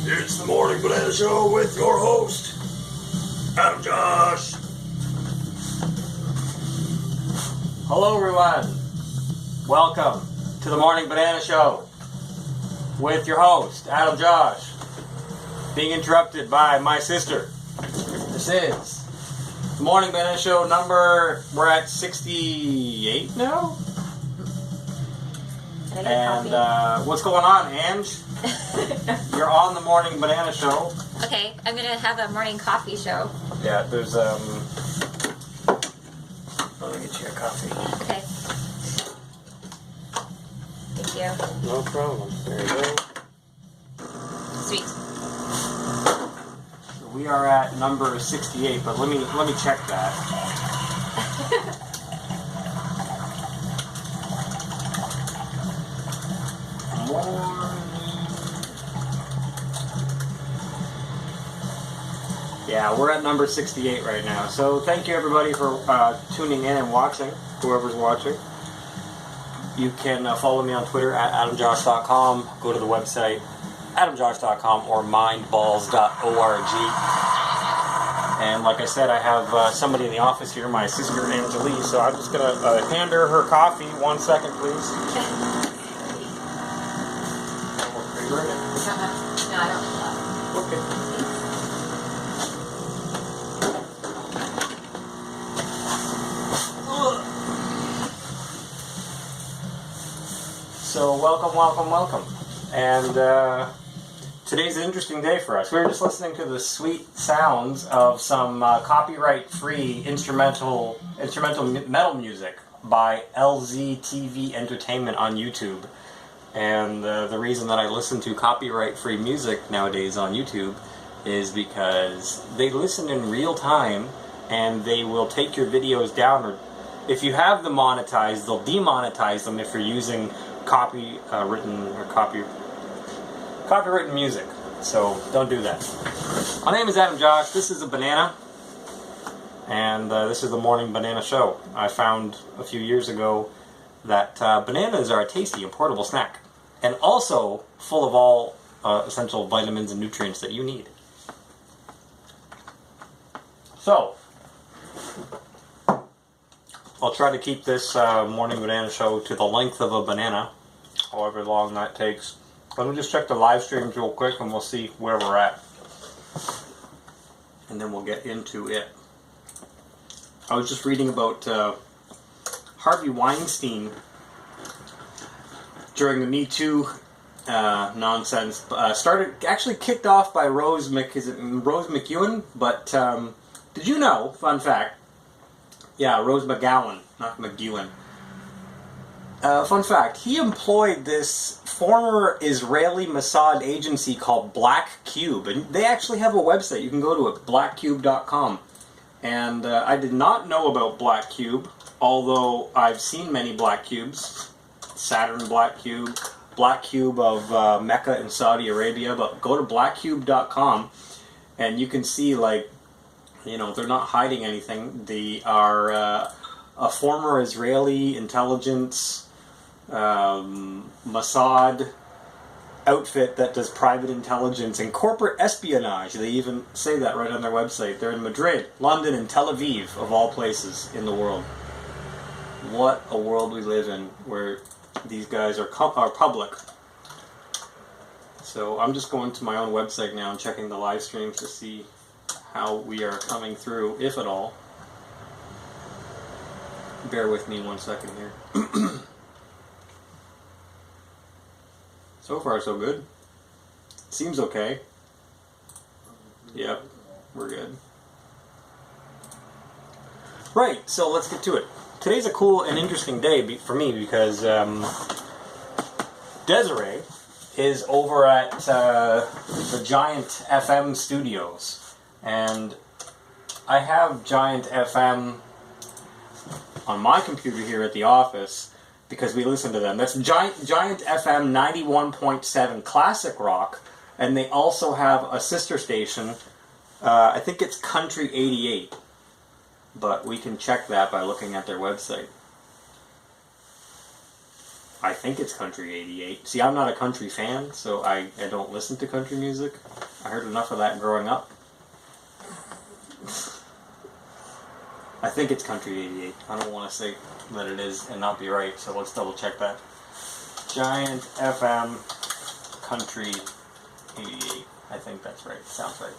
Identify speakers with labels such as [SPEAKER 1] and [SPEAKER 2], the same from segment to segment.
[SPEAKER 1] It's the Morning Banana Show with your host, Adam Josh.
[SPEAKER 2] Hello everyone. Welcome to the Morning Banana Show with your host, Adam Josh. Being interrupted by my sister. This is the Morning Banana Show number, we're at 68 now? And what's going on, Ange? You're on the Morning Banana Show.
[SPEAKER 3] Okay, I'm gonna have a morning coffee show.
[SPEAKER 2] Yeah, there's let me get you a coffee.
[SPEAKER 3] Okay. Thank you.
[SPEAKER 2] No problem. There you go.
[SPEAKER 3] Sweet.
[SPEAKER 2] We are at number 68, but let me check that. Yeah, we're at number 68 right now. So thank you everybody for tuning in and watching, whoever's watching. You can follow me on Twitter at adamjosh.com. Go to the website adamjosh.com or mindballs.org. And like I said, I have somebody in the office here, my sister Angelie, so I'm just going to hand her coffee. 1 second, please.
[SPEAKER 3] No, I don't.
[SPEAKER 2] Okay. So welcome. And today's an interesting day for us. We were just listening to the sweet sounds of some copyright-free instrumental metal music by LZTV Entertainment on YouTube. And the reason that I listen to copyright-free music nowadays on YouTube is because they listen in real time and they will take your videos down. Or if you have them monetized, they'll demonetize them if you're using copywritten music. So don't do that. My name is Adam Josh. This is a banana. And this is the Morning Banana Show. I found a few years ago that bananas are a tasty and portable snack. And also full of all essential vitamins and nutrients that you need. So, I'll try to keep this Morning Banana Show to the length of a banana, however long that takes. Let me just check the live streams real quick and we'll see where we're at. And then we'll get into it. I was just reading about Harvey Weinstein during the Me Too nonsense. Actually kicked off by Rose McEwen? But did you know, fun fact, yeah, Rose McGowan, not McEwen. Fun fact, he employed this former Israeli Mossad agency called Black Cube. And they actually have a website. You can go to it, blackcube.com. And I did not know about Black Cube, although I've seen many Black Cubes. Saturn Black Cube of Mecca in Saudi Arabia. But go to blackcube.com and you can see, like, you know, they're not hiding anything. They are a former Israeli intelligence Mossad outfit that does private intelligence and corporate espionage. They even say that right on their website. They're in Madrid, London, and Tel Aviv, of all places in the world. What a world we live in, where these guys are public. So I'm just going to my own website now and checking the live streams to see how we are coming through, if at all. Bear with me 1 second here. So far, so good. Seems okay. Yep, we're good. Right, so let's get to it. Today's a cool and interesting day for me because Desiree is over at the Giant FM studios. And I have Giant FM on my computer here at the office because we listen to them. That's Giant FM 91.7 Classic Rock, and they also have a sister station. I think it's Country 88, but we can check that by looking at their website. I think it's Country 88. See, I'm not a country fan, so I don't listen to country music. I heard enough of that growing up. I think it's Country 88. I don't want to say that it is and not be right, so let's double check that. Giant FM Country 88. I think that's right. Sounds right.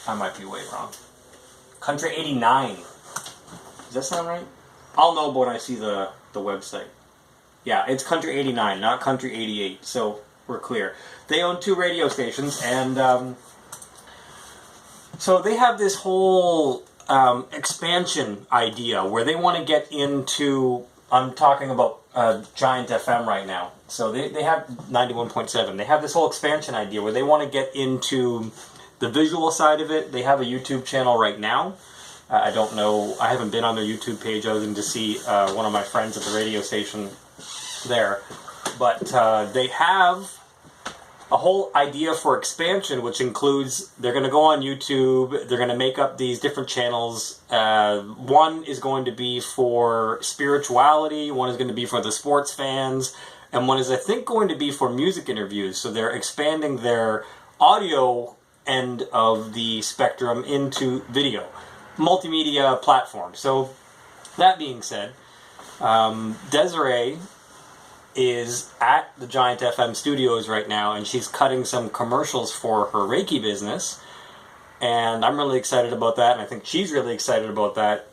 [SPEAKER 2] I might be way wrong. Country 89. Does that sound right? I'll know when I see the website. Yeah, it's Country 89, not Country 88, so we're clear. They own 2 radio stations, and so they have this whole expansion idea where they want to get into, I'm talking about Giant FM right now. So they have 91.7. They have this whole expansion idea where they want to get into the visual side of it. They have a YouTube channel right now. I don't know, I haven't been on their YouTube page other than to see one of my friends at the radio station there. But they have a whole idea for expansion, which includes they're going to go on YouTube, they're going to make up these different channels. One is going to be for spirituality, one is going to be for the sports fans, and one is, I think, going to be for music interviews. So they're expanding their audio end of the spectrum into video. Multimedia platform. So, that being said, Desiree is at the Giant FM studios right now, and she's cutting some commercials for her Reiki business, and I'm really excited about that, and I think she's really excited about that.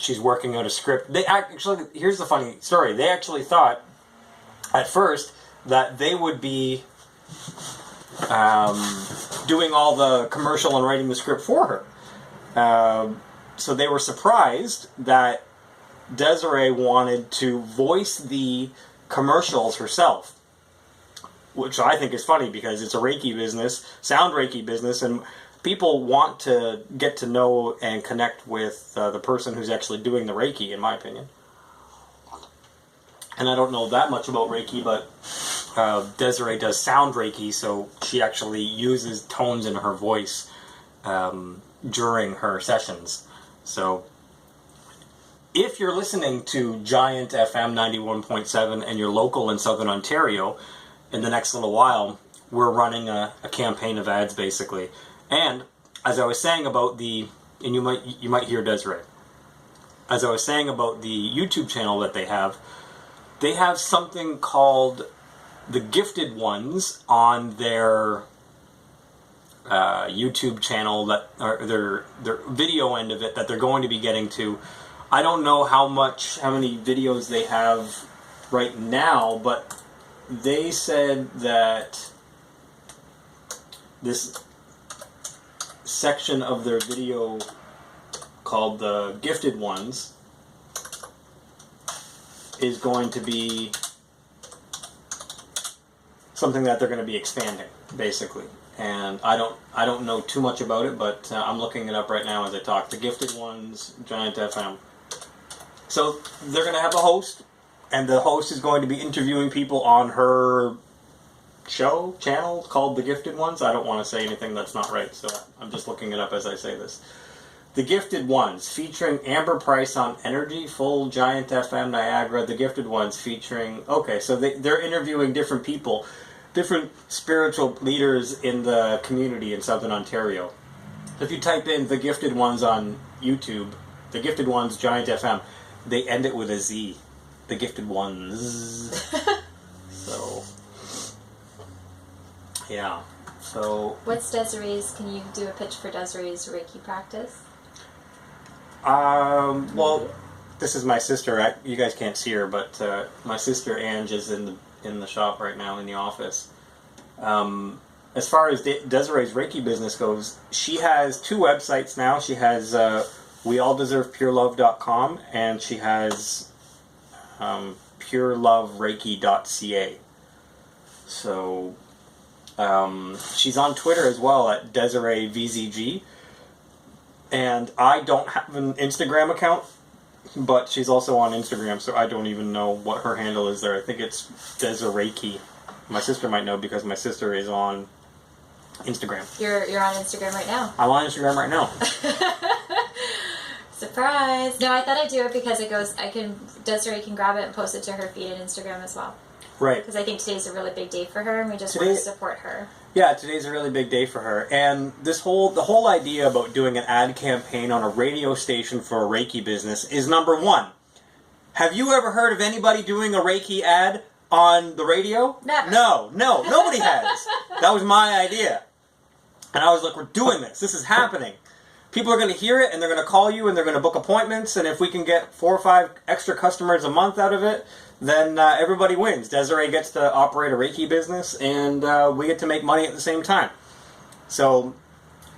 [SPEAKER 2] She's working out a script. They actually, here's the funny story, they actually thought at first that they would be doing all the commercial and writing the script for her. So they were surprised that Desiree wanted to voice the commercials herself, which I think is funny because it's a Reiki business, sound Reiki business, and people want to get to know and connect with the person who's actually doing the Reiki, in my opinion. And I don't know that much about Reiki, but Desiree does sound Reiki, so she actually uses tones in her voice during her sessions. So if you're listening to Giant FM 91.7 and you're local in Southern Ontario, in the next little while, we're running a campaign of ads, basically. And as I was saying about the, and you might hear Desiree, as I was saying about the YouTube channel that they have something called The Gifted Ones on their YouTube channel, that or their video end of it that they're going to be getting to. I don't know how many videos they have right now, but they said that this section of their video called The Gifted Ones is going to be something that they're going to be expanding, basically. And I don't know too much about it, but I'm looking it up right now as I talk. The Gifted Ones, Giant FM. So they're going to have a host, and the host is going to be interviewing people on her channel called The Gifted Ones. I don't want to say anything that's not right, so I'm just looking it up as I say this. The Gifted Ones, featuring Amber Price on Energy, Full Giant FM Niagara. The Gifted Ones featuring... Okay, so they're interviewing different people, different spiritual leaders in the community in Southern Ontario. If you type in The Gifted Ones on YouTube, The Gifted Ones, Giant FM, they end it with a Z. The Gifted Ones. So... yeah. So...
[SPEAKER 3] What's Desiree's... Can you do a pitch for Desiree's Reiki practice?
[SPEAKER 2] Well, this is my sister. You guys can't see her, but my sister Ange is in the shop right now in the office. As far as Desiree's Reiki business goes, she has 2 websites now. She has wealldeservePureLove.com, and she has PureLoveReiki.ca. So she's on Twitter as well at DesireeVZG. And I don't have an Instagram account, but she's also on Instagram, so I don't even know what her handle is there. I think it's Desireeki. My sister might know because my sister is on Instagram.
[SPEAKER 3] You're on Instagram right now.
[SPEAKER 2] I'm on Instagram right now.
[SPEAKER 3] Surprise! No, I thought I'd do it because Desiree can grab it and post it to her feed and Instagram as well.
[SPEAKER 2] Right.
[SPEAKER 3] Because I think today's a really big day for her, and we just want to support her.
[SPEAKER 2] Yeah, today's a really big day for her, and the whole idea about doing an ad campaign on a radio station for a Reiki business is number one. Have you ever heard of anybody doing a Reiki ad on the radio?
[SPEAKER 3] Never.
[SPEAKER 2] No, nobody has. That was my idea, and I was like, "We're doing this. This is happening." People are going to hear it, and they're going to call you, and they're going to book appointments, and if we can get 4 or 5 extra customers a month out of it, then everybody wins. Desiree gets to operate a Reiki business, and we get to make money at the same time. So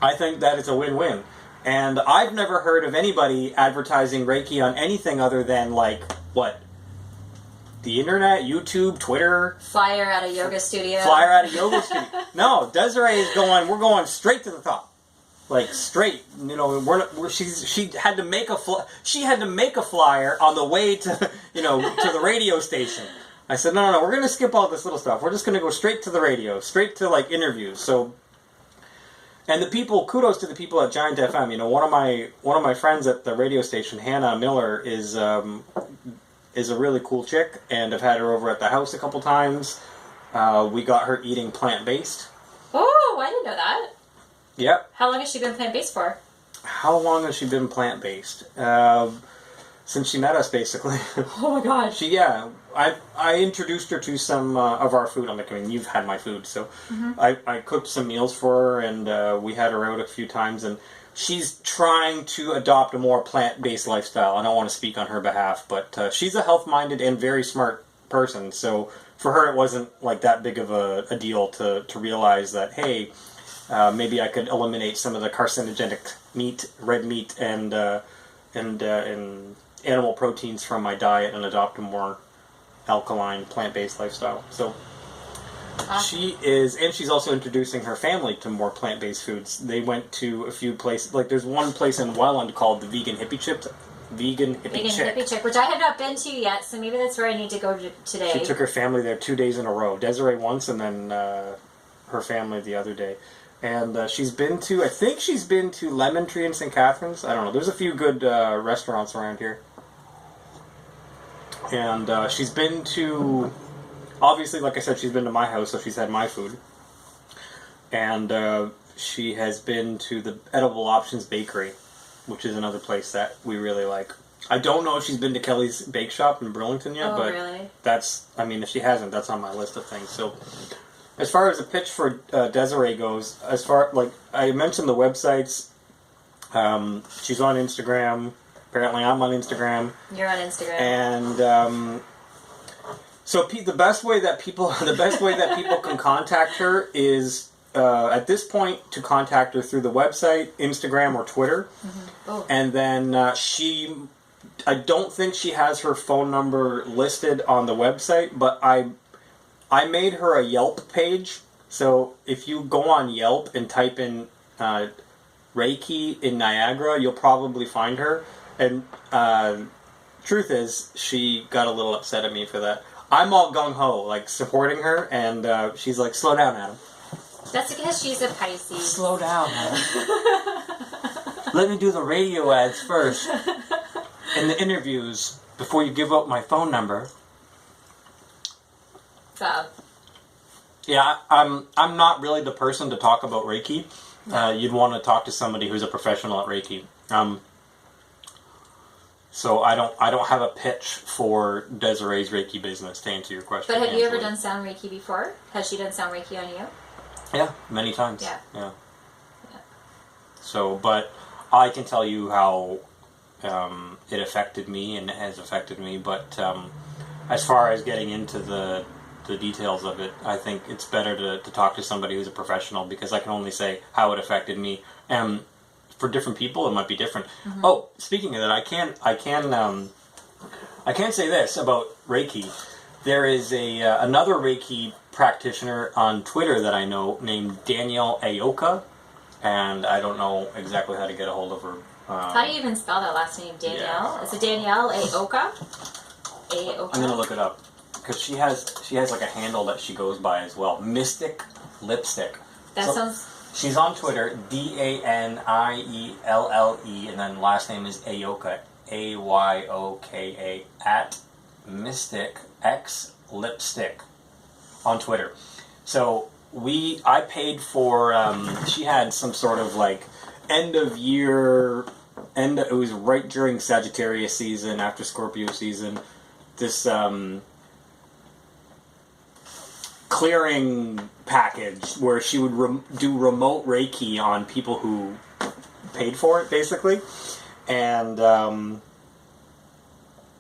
[SPEAKER 2] I think that it's a win-win. And I've never heard of anybody advertising Reiki on anything other than, like, what? The internet, YouTube, Twitter.
[SPEAKER 3] Flyer at a yoga studio. No, Desiree is we're going straight to the top. Like straight, you know. She had to make a flyer on the way to to the radio station. I said no, we're gonna skip all this little stuff. We're just gonna go straight to the radio, straight to like interviews. So, and kudos to the people at Giant FM. You know, one of my friends at the radio station, Hannah Miller, is a really cool chick, and I've had her over at the house a couple times. We got her eating plant-based. Oh, I didn't know that.
[SPEAKER 2] Yep.
[SPEAKER 3] How long has she been plant-based for?
[SPEAKER 2] How long has she been plant-based? Since she met us, basically.
[SPEAKER 3] Oh my god.
[SPEAKER 2] I introduced her to some of our food. I mean, you've had my food, so I cooked some meals for her, and we had her out a few times, and she's trying to adopt a more plant-based lifestyle. I don't want to speak on her behalf, but she's a health-minded and very smart person, so for her it wasn't like that big of a deal to realize that, hey, maybe I could eliminate some of the carcinogenic red meat, and animal proteins from my diet and adopt a more alkaline, plant-based lifestyle. So she's also introducing her family to more plant-based foods. They went to a few places, like there's one place in Welland called the Vegan Hippie Chick,
[SPEAKER 3] which I have not been to yet, so maybe that's where I need to go today.
[SPEAKER 2] She took her family there 2 days in a row. Desiree once, and then her family the other day. And I think she's been to Lemon Tree in St. Catharines. I don't know. There's a few good restaurants around here. And she's been to, obviously, like I said, she's been to my house, so she's had my food. And she has been to the Edible Options Bakery, which is another place that we really like. I don't know if she's been to Kelly's Bake Shop in Burlington yet, but
[SPEAKER 3] really?
[SPEAKER 2] If she hasn't, that's on my list of things. So, as far as the pitch for Desiree goes, I mentioned the websites. She's on Instagram. Apparently, I'm on Instagram.
[SPEAKER 3] You're on Instagram.
[SPEAKER 2] And so the best way that people can contact her is at this point to contact her through the website, Instagram, or Twitter. Mm-hmm. Oh. And then I don't think she has her phone number listed on the website, but I made her a Yelp page. So if you go on Yelp and type in Reiki in Niagara, you'll probably find her. And truth is, she got a little upset at me for that. I'm all gung-ho, like, supporting her, and she's like, slow down, Adam.
[SPEAKER 3] That's because she's a Pisces.
[SPEAKER 2] Slow down, Adam. Let me do the radio ads first. And the interviews, before you give up my phone number. Yeah, I'm not really the person to talk about Reiki. You'd want to talk to somebody who's a professional at Reiki. So I don't have a pitch for Desiree's Reiki business, to answer your question.
[SPEAKER 3] But have you ever done Sound Reiki before? Has she done Sound Reiki on you?
[SPEAKER 2] Yeah, many times.
[SPEAKER 3] Yeah.
[SPEAKER 2] So, but I can tell you how it affected me, and it has affected me. But as far as getting into the details of it, I think it's better to talk to somebody who's a professional, because I can only say how it affected me. And for different people, it might be different. Mm-hmm. Oh, speaking of that, I can say this about Reiki. There is another Reiki practitioner on Twitter that I know named Danielle Aoka, and I don't know exactly how to get a hold of her.
[SPEAKER 3] How do you even spell that last name, Danielle? Yeah. Is it Danielle Aoka?
[SPEAKER 2] I'm gonna look it up, because she has like a handle that she goes by as well. Mystic Lipstick.
[SPEAKER 3] That sounds She's on Twitter, Danielle, and then last name is Ayoka, Ayyoka, at Mystic X Lipstick on Twitter. So I paid for, she had some sort of like end of year, it was right during Sagittarius season, after Scorpio season, this clearing package where she would do remote Reiki on people who paid for it, basically. And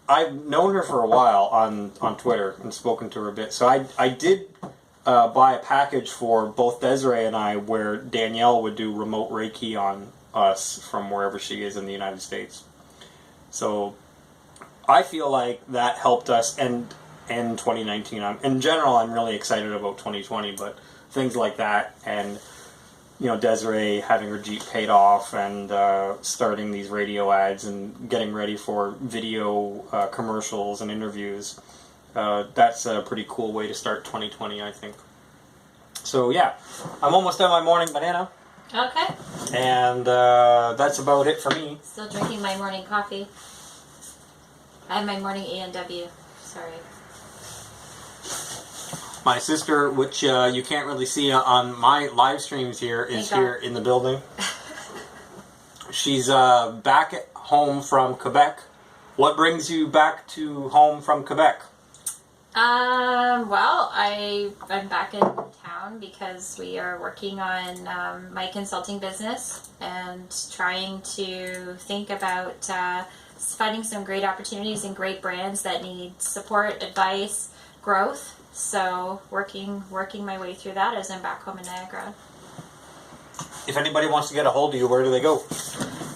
[SPEAKER 3] I've known her for a while on Twitter and spoken to her a bit. So I did buy a package for both Desiree and I where Danielle would do remote Reiki on us from wherever she is in the United States. So I feel like that helped us end 2019. In general, I'm really excited about 2020, but things like that, and Desiree having her Jeep paid off, and starting these radio ads and getting ready for video commercials and interviews. That's a pretty cool way to start 2020, I think. So yeah, I'm almost done my morning banana.
[SPEAKER 4] Okay.
[SPEAKER 3] And that's about it for me.
[SPEAKER 4] Still drinking my morning coffee. I have my morning A&W. Sorry.
[SPEAKER 3] My sister, which you can't really see on my live streams here, is here in the building. She's back at home from Quebec. What brings you back to home from Quebec?
[SPEAKER 4] Well, I'm back in town because we are working on my consulting business and trying to think about finding some great opportunities and great brands that need support, advice, growth. So working my way through that as I'm back home in Niagara.
[SPEAKER 3] If anybody wants to get a hold of you, where do they go?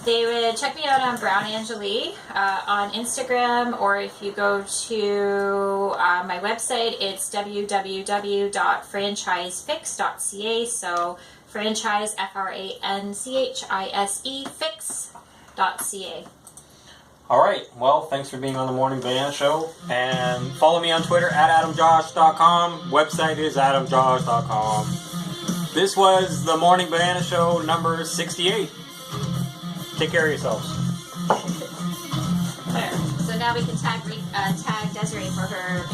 [SPEAKER 4] They would check me out on Brown Angelie on Instagram, or if you go to my website, it's www.franchisefix.ca. So franchise, FRANCHISE, fix.ca.
[SPEAKER 3] All right. Well, thanks for being on the Morning Banana Show. And follow me on Twitter at AdamJosh.com. Website is AdamJosh.com. This was the Morning Banana Show number 68. Take care of yourselves.
[SPEAKER 4] There. So now we can tag Desiree for her